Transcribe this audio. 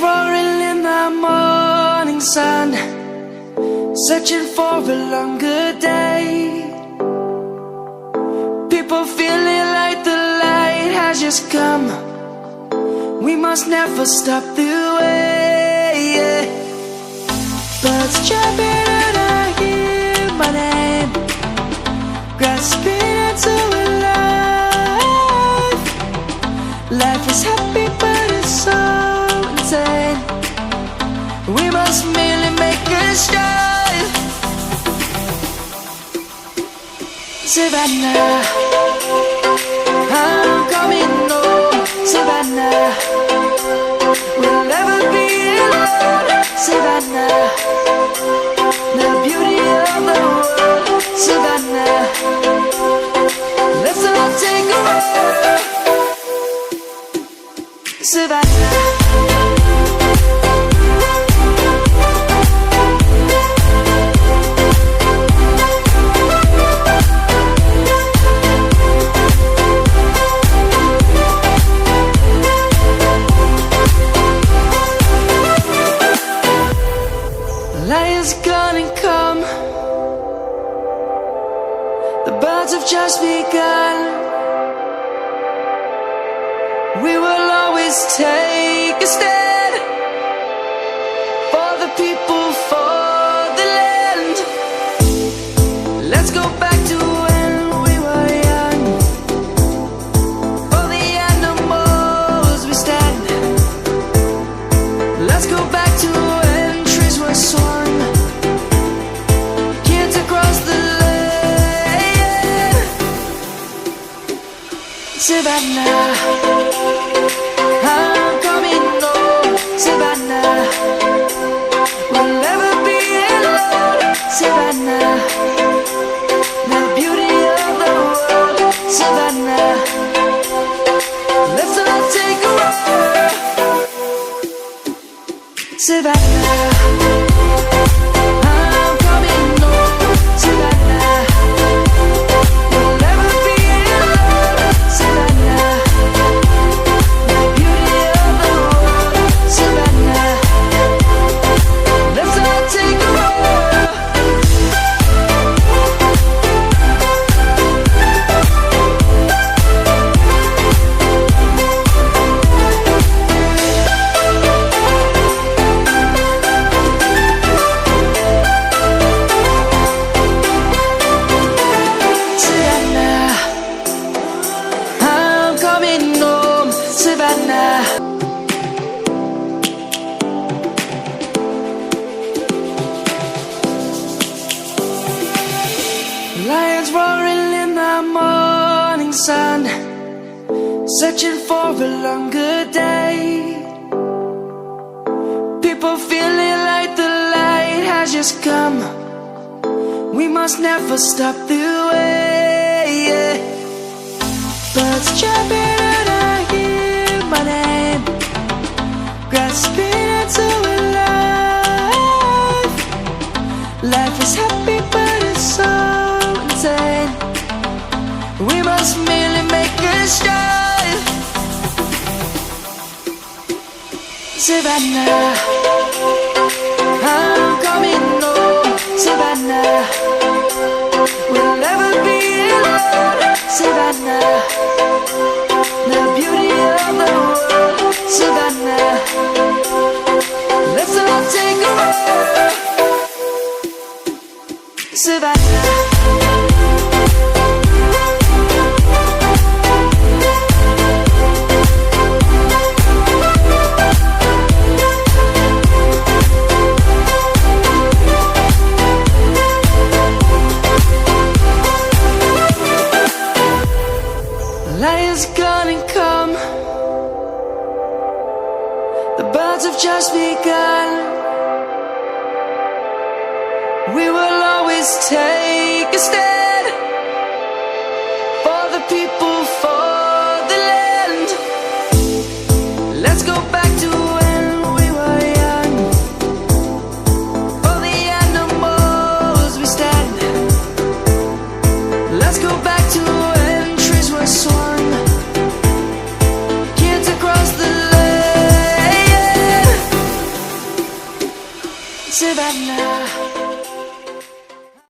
roaring in the morning sun, searching for a longer day. People feeling like the light has just come. We must never stop the way. Birds jumping and I hear my name, grasping into a life. Life is happy but it's so insane. We must merely make a start. Savannah, I'm coming home. Savannah, we'll never be alone. Savannah, the beauty of the world. Savannah, let's all take a walk. Savannah. Lion's gonna come. The birds have just begun. We will always take a stand for the people, for the land. Let's go back to when we were young. For the animals we stand. Let's go back to when trees were swung. Kids across the land. Savannah, I'm coming home. Savannah, we'll never be alone. Savannah, the beauty of the world. Savannah, let's all take a walk. Savannah, I'm coming home. Savannah, we'll never be alone. Savannah, the beauty of the world. Savannah, let's all take a walk. Savannah, I'm coming home. Savannah. Lions roaring in the morning sun, searching for a longer day. People feeling like the light has just come. We must never stop the way. Birds jumping and I hear my name, grasping into a life. Life is happy but it's so insane. We must merely make a start. Savannah, I'm coming home. Savannah, we'll never be alone. Savannah, the beauty of the world. Savannah, let's all take a walk. Savannah. Lion's gonna come. The birds have just begun. We will always take a stand for the people, for the land. Let's go back to when we were young. For the animals we stand. Let's go back to when trees were swung. Kids across the land. Savannah.